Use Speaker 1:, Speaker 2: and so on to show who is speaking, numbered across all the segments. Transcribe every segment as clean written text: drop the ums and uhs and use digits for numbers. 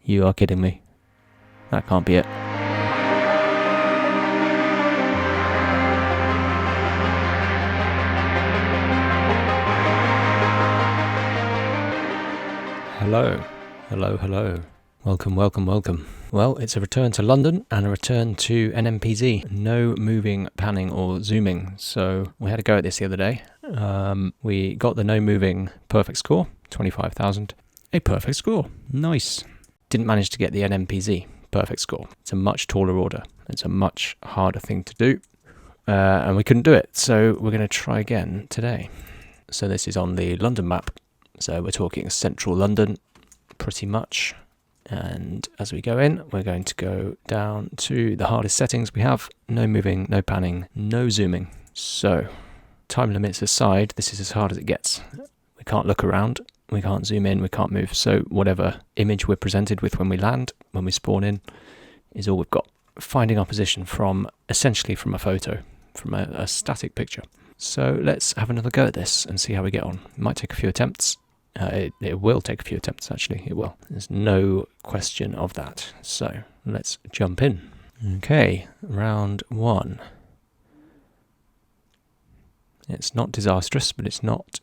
Speaker 1: You are kidding me. That can't be it. Hello. Hello, hello. Welcome, welcome, welcome. Well, it's a return to London and a return to NMPZ. No moving, panning or zooming. So we had a go at this the other day. We got the no moving perfect score, 25,000. A perfect score. Nice. Didn't manage to get the NMPZ perfect score. It's a much taller order. It's a much harder thing to do. And we couldn't do it. So we're going to try again today. So this is on the London map. So we're talking central London pretty much. And as we go in, we're going to go down to the hardest settings we have. No moving, no panning, no zooming. So time limits aside, this is as hard as it gets. We can't look around, we can't zoom in, we can't move. So whatever image we're presented with when we land, when we spawn in, is all we've got. Finding our position from essentially from a photo, from a static picture. So let's have another go at this and see how we get on. It might take a few attempts. It will take a few attempts, actually. It will. There's no question of that. So let's jump in. Okay, round one. It's not disastrous, but it's not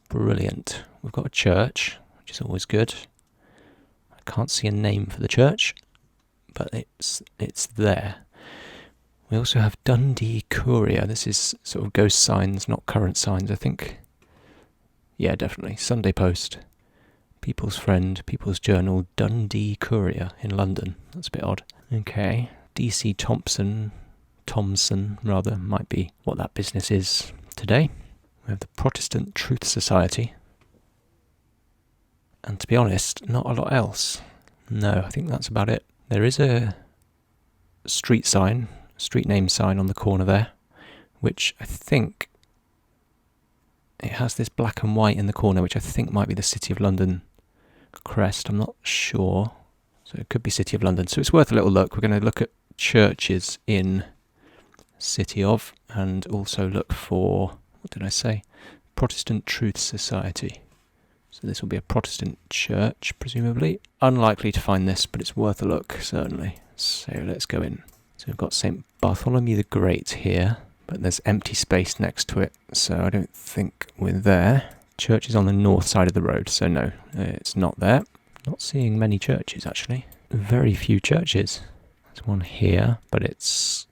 Speaker 1: brilliant. We've got a church, which is always good. I can't see a name for the church, but it's there. We also have Dundee Courier. This is sort of ghost signs, not current signs, I think. Yeah, definitely. Sunday Post, People's Friend, People's Journal, Dundee Courier in London. That's a bit odd. Okay. DC Thomson might be what that business is today. We have the Protestant Truth Society. And to be honest, not a lot else. No, I think that's about it. There is a street name sign on the corner there, which I think it has this black and white in the corner, which I think might be the City of London crest. I'm not sure. So it could be City of London. So it's worth a little look. We're going to look at churches in City of, and also look for, what did I say? Protestant Truth Society. So this will be a Protestant church, presumably. Unlikely to find this, but it's worth a look, certainly. So let's go in. So we've got St. Bartholomew the Great here. But there's empty space next to it, so I don't think we're there. Church is on the north side of the road, so no, it's not there. Not seeing many churches, actually. Very few churches. There's one here, but the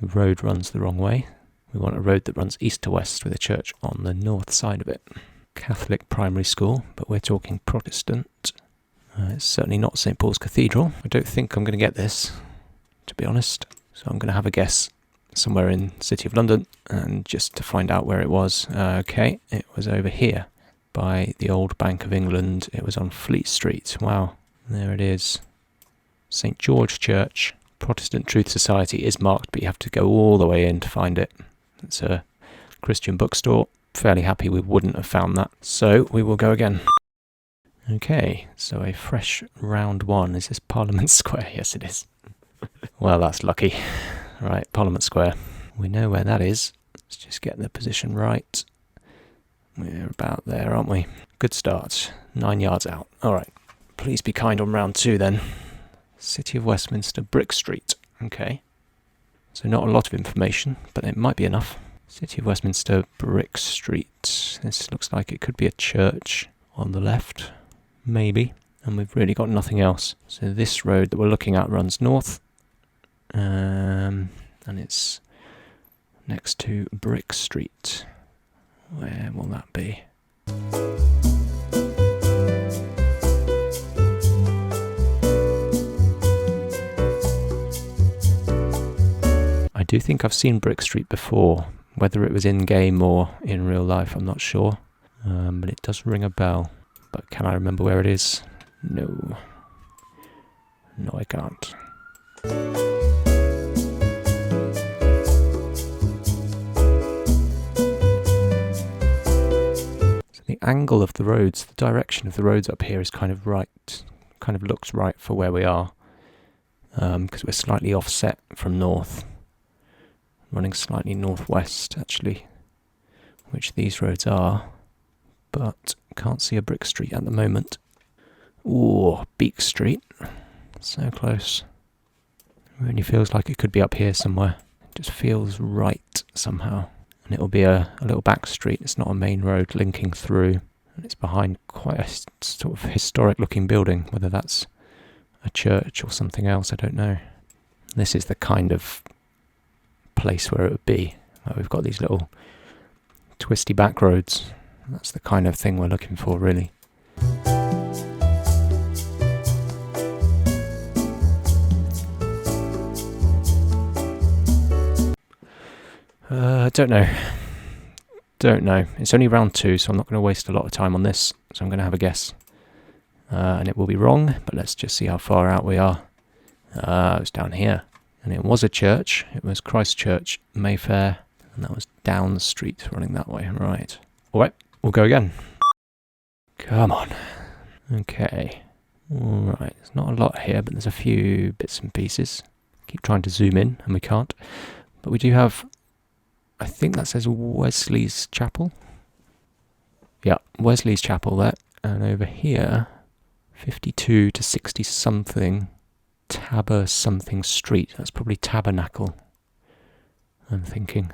Speaker 1: road runs the wrong way. We want a road that runs east to west with a church on the north side of it. Catholic primary school, but we're talking Protestant. It's certainly not St. Paul's Cathedral. I don't think I'm going to get this, to be honest. So I'm going to have a guess somewhere in City of London, and just to find out where it was. Okay, it was over here by the old Bank of England. It was on Fleet Street. Wow, there it is. St. George Church. Protestant Truth Society is marked, but you have to go all the way in to find it. It's a Christian bookstore. Fairly happy we wouldn't have found that. So we will go again. Okay, so a fresh round one. Is this Parliament Square? Yes, it is. Well, that's lucky. Right, Parliament Square. We know where that is. Let's just get the position right. We're about there, aren't we? Good start. 9 yards out. All right. Please be kind on round two then. City of Westminster, Brick Street. Okay. So not a lot of information, but it might be enough. City of Westminster, Brick Street. This looks like it could be a church on the left. Maybe. And we've really got nothing else. So this road that we're looking at runs north. And it's next to Brick Street. Where will that be? I do think I've seen Brick Street before. Whether it was in-game or in real life, I'm not sure. But it does ring a bell. But can I remember where it is? No. No, I can't. The angle of the roads, the direction of the roads up here is kind of right, kind of looks right for where we are, because we're slightly offset from north, running slightly northwest actually, which these roads are, but can't see a Brick Street at the moment. Ooh, Beak Street. So close. Really feels like it could be up here somewhere. It just feels right somehow. And it'll be a little back street. It's not a main road linking through. And it's behind quite a sort of historic looking building. Whether that's a church or something else, I don't know. This is the kind of place where it would be. We've got these little twisty back roads. That's the kind of thing we're looking for, really. Don't know. It's only round 2, so I'm not going to waste a lot of time on this. So I'm going to have a guess. And it will be wrong, but let's just see how far out we are. It was down here. And it was a church. It was Christ Church, Mayfair. And that was down the street, running that way. Right. Alright, we'll go again. Come on. Okay. Alright, there's not a lot here, but there's a few bits and pieces. Keep trying to zoom in, and we can't. But we do have... I think that says Wesley's Chapel. Yeah, Wesley's Chapel there. And over here, 52 to 60 something, something Street. That's probably Tabernacle, I'm thinking.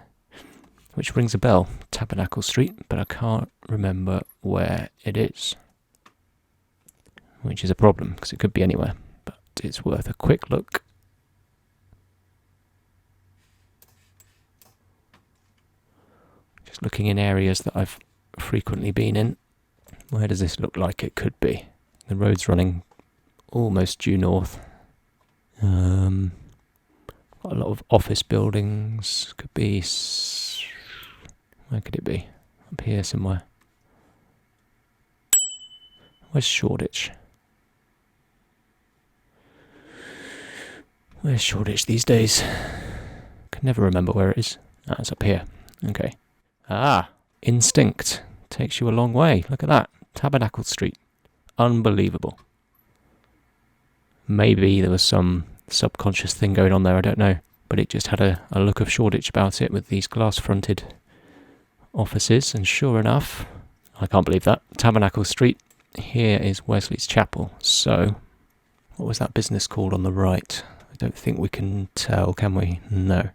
Speaker 1: Which rings a bell, Tabernacle Street, but I can't remember where it is. Which is a problem, because it could be anywhere. But it's worth a quick look. Just looking in areas that I've frequently been in. Where does this look like it could be? The road's running almost due north. Got a lot of office buildings. Could be... Where could it be? Up here somewhere. Where's Shoreditch? Where's Shoreditch these days? Can never remember where it is. Ah, it's up here. Okay. Ah, instinct. Takes you a long way. Look at that. Tabernacle Street. Unbelievable. Maybe there was some subconscious thing going on there, I don't know. But it just had a look of Shoreditch about it with these glass-fronted offices. And sure enough, I can't believe that. Tabernacle Street. Here is Wesley's Chapel. So, what was that business called on the right? I don't think we can tell, can we? No.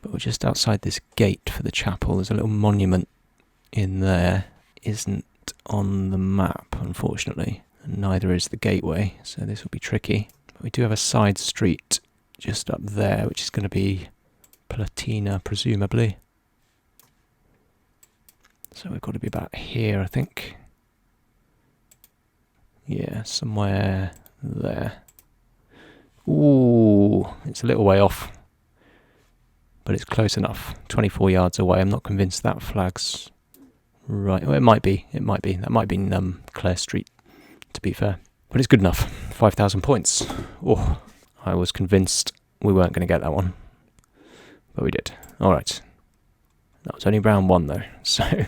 Speaker 1: But we're just outside this gate for the chapel. There's a little monument in there. Isn't on the map, unfortunately. And neither is the gateway, so this will be tricky. But we do have a side street just up there, which is going to be Platina, presumably. So we've got to be about here, I think. Yeah, somewhere there. Ooh, it's a little way off. But it's close enough. 24 yards away. I'm not convinced that flag's right. Well, it might be. That might be Clare Street, to be fair. But it's good enough. 5,000 points. Oh, I was convinced we weren't going to get that one. But we did. Alright. That was only round 1 though. So,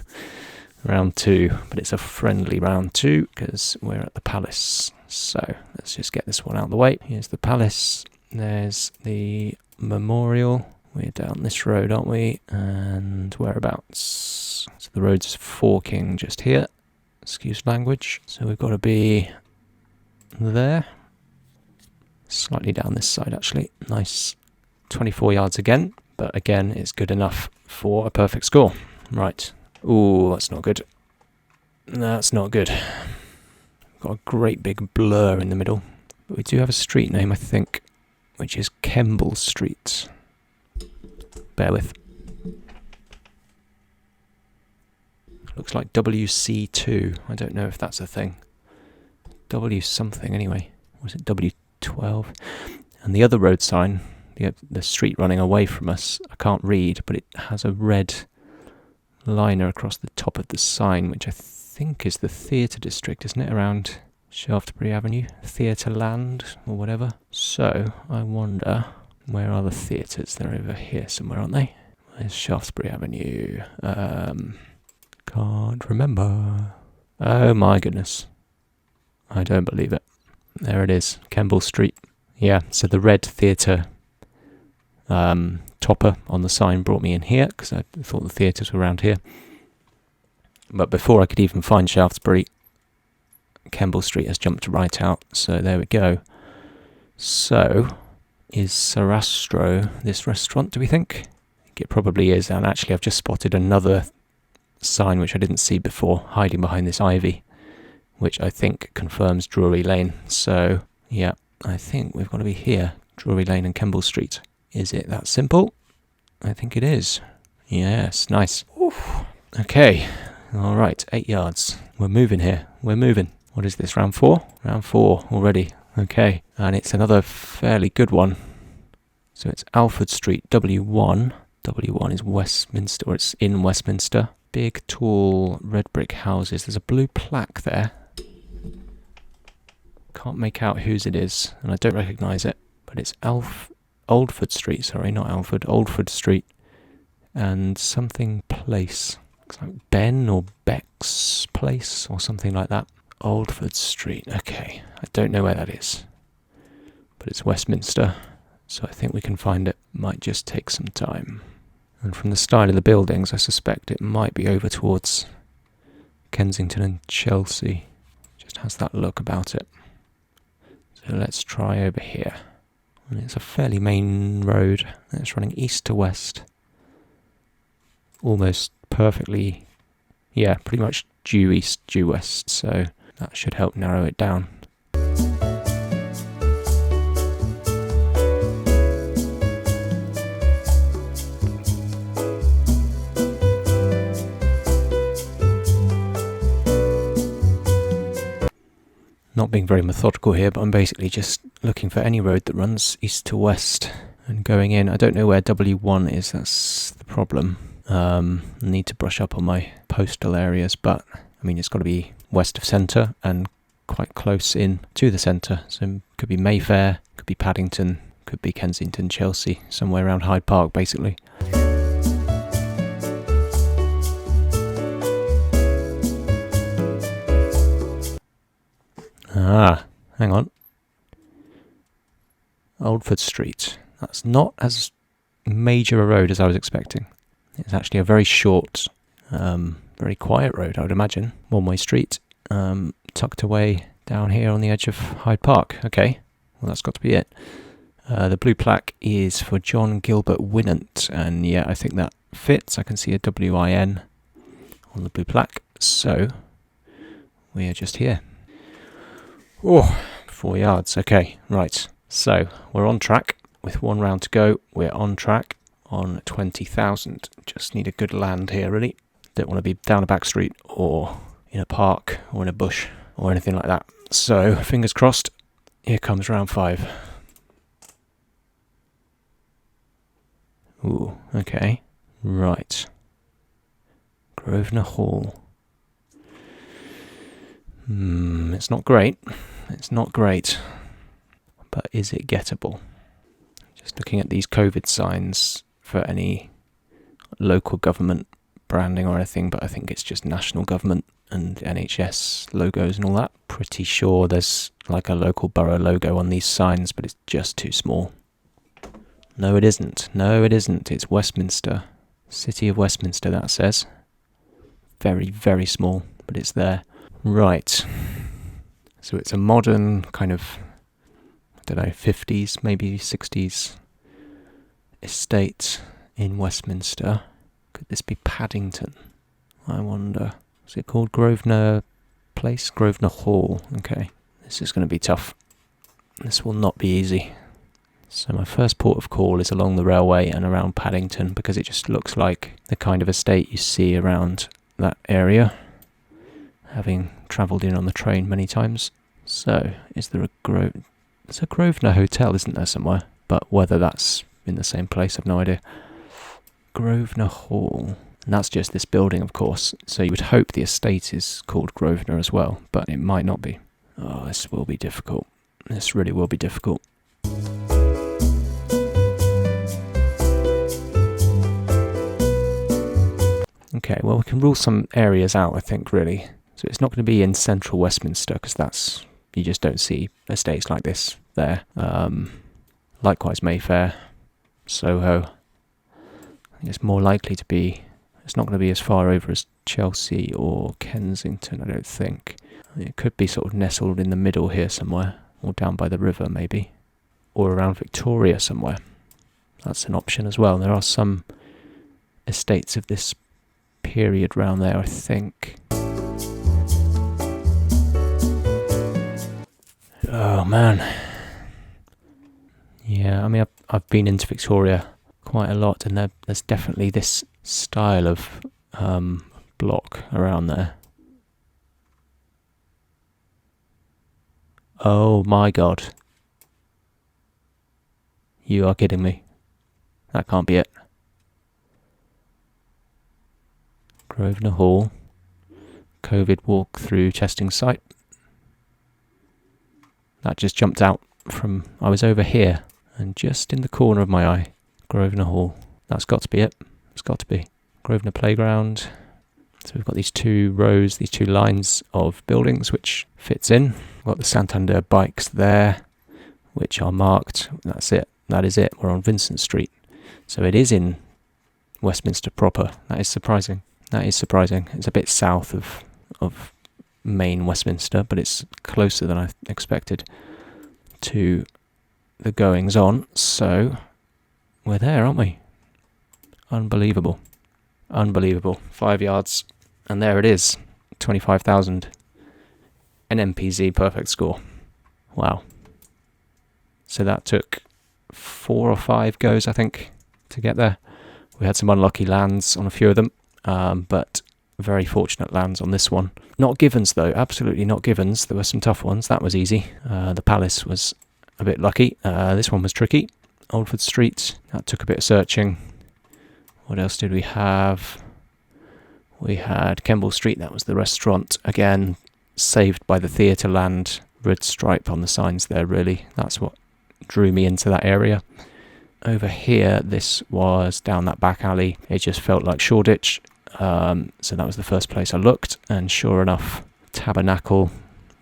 Speaker 1: round 2. But it's a friendly round 2 because we're at the palace. So, let's just get this one out of the way. Here's the palace. There's the memorial. We're down this road, aren't we? And whereabouts? So the road's forking just here. Excuse language. So we've got to be there. Slightly down this side, actually. Nice. 24 yards again. But again, it's good enough for a perfect score. Right. Ooh, that's not good. That's not good. Got a great big blur in the middle. But we do have a street name, I think, which is Kemble Street. Bear with. Looks like WC2. I don't know if that's a thing. W something anyway. Was it W12? And the other road sign, the street running away from us, I can't read, but it has a red liner across the top of the sign, which I think is the theatre district, isn't it? Around Shaftesbury Avenue, Theatre Land or whatever. So I wonder, where are the theatres? They're over here somewhere, aren't they? Where's Shaftesbury Avenue? Can't remember. Oh my goodness. I don't believe it. There it is, Kemble Street. Yeah, so the red theatre topper on the sign brought me in here, because I thought the theatres were around here. But before I could even find Shaftesbury, Kemble Street has jumped right out, so there we go. So, is Sarastro this restaurant, do we think? I think it probably is, and actually I've just spotted another sign which I didn't see before, hiding behind this ivy, which I think confirms Drury Lane. So, yeah, I think we've got to be here, Drury Lane and Kemble Street. Is it that simple? I think it is. Yes, nice. Oof. Okay, alright, 8 yards. We're moving here, we're moving. What is this, round 4? Round 4 already. Okay, and it's another fairly good one. So it's Alford Street, W1. W1 is Westminster, or it's in Westminster. Big, tall, red brick houses. There's a blue plaque there. Can't make out whose it is, and I don't recognise it. But it's Oldford Street, sorry, not Alford. Oldford Street. And something place. Looks like Ben or Beck's Place, or something like that. Oldford Street, okay. I don't know where that is, but it's Westminster, so I think we can find it. Might just take some time. And from the style of the buildings, I suspect it might be over towards Kensington and Chelsea. Just has that look about it. So let's try over here. And it's a fairly main road. It's running east to west. Almost perfectly, yeah, pretty much due east, due west, so that should help narrow it down. Not being very methodical here, but I'm basically just looking for any road that runs east to west and going in. I don't know where W1 is, that's the problem. I need to brush up on my postal areas, but I mean, it's got to be west of centre and quite close in to the centre. So it could be Mayfair, could be Paddington, could be Kensington, Chelsea, somewhere around Hyde Park, basically. Ah, hang on. Oldford Street. That's not as major a road as I was expecting. It's actually a very short, very quiet road, I would imagine. One-way street, tucked away down here on the edge of Hyde Park. Okay, well that's got to be it. The blue plaque is for John Gilbert Winnant, and yeah, I think that fits. I can see a WIN on the blue plaque, so we are just here. Oh, 4 yards. Okay, right. So we're on track with 1 round to go. We're on track on 20,000. Just need a good land here, really. Don't want to be down a back street or in a park or in a bush or anything like that. So fingers crossed. Here comes round 5. Ooh, okay. Right. Grosvenor Hall. It's not great. It's not great. But is it gettable? Just looking at these COVID signs for any local government branding or anything, but I think it's just national government and NHS logos and all that. Pretty sure there's like a local borough logo on these signs, but it's just too small. No, it isn't. No, it isn't. It's Westminster. City of Westminster, that says. Very, very small, but it's there. Right. So it's a modern kind of, I don't know, 50s, maybe 60s estate in Westminster. Could this be Paddington? I wonder. Is it called Grosvenor Place? Grosvenor Hall. Okay. This is going to be tough. This will not be easy. So my first port of call is along the railway and around Paddington, because it just looks like the kind of estate you see around that area, having travelled in on the train many times. So, is there there's a Grosvenor Hotel, isn't there, somewhere? But whether that's in the same place, I've no idea. Grosvenor Hall. And that's just this building, of course. So you would hope the estate is called Grosvenor as well, but it might not be. Oh, this will be difficult. This really will be difficult. Okay, well, we can rule some areas out, I think, really. So it's not going to be in central Westminster, because you just don't see estates like this there. Likewise, Mayfair, Soho. I think it's more likely to be, it's not going to be as far over as Chelsea or Kensington, I don't think. It could be sort of nestled in the middle here somewhere, or down by the river maybe, or around Victoria somewhere. That's an option as well. There are some estates of this period round there, I think. Oh man. Yeah, I mean, I've been into Victoria quite a lot, and there's definitely this style of block around there. Oh my god. You are kidding me. That can't be it. Grosvenor Hall. COVID walk-through testing site. That just jumped out from... I was over here, and just in the corner of my eye, Grosvenor Hall. That's got to be it. It's got to be. Grosvenor Playground. So we've got these two rows, these two lines of buildings, which fits in. We've got the Santander bikes there, which are marked. That's it. That is it. We're on Vincent Street. So it is in Westminster proper. That is surprising. That is surprising. It's a bit south of main Westminster, but it's closer than I expected to the goings on. So we're there, aren't we? Unbelievable. Unbelievable. 5 yards. And there it is. 25,000. NMPZ perfect score. Wow. So that took 4 or 5 goes, I think, to get there. We had some unlucky lands on a few of them, but very fortunate lands on this one. Not givens though, absolutely not givens. There were some tough ones. That was easy. The Palace was a bit lucky. This one was tricky. Oldford Street, that took a bit of searching. What else did we have? We had Kemble Street, that was the restaurant. Again, saved by the theatre land. Red stripe on the signs there, really. That's what drew me into that area. Over here, this was down that back alley. It just felt like Shoreditch. So that was the first place I looked. And sure enough, Tabernacle.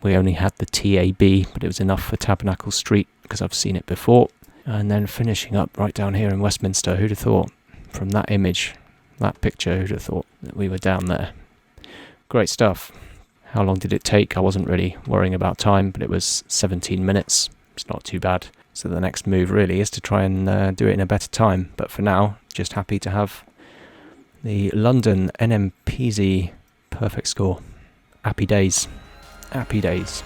Speaker 1: We only had the TAB, but it was enough for Tabernacle Street because I've seen it before. And then finishing up right down here in Westminster. Who'd have thought? From that image, that picture, who'd have thought that we were down there? Great stuff. How long did it take? I wasn't really worrying about time, but it was 17 minutes. It's not too bad. So the next move really is to try and do it in a better time. But for now, just happy to have the London NMPZ perfect score. Happy days. Happy days.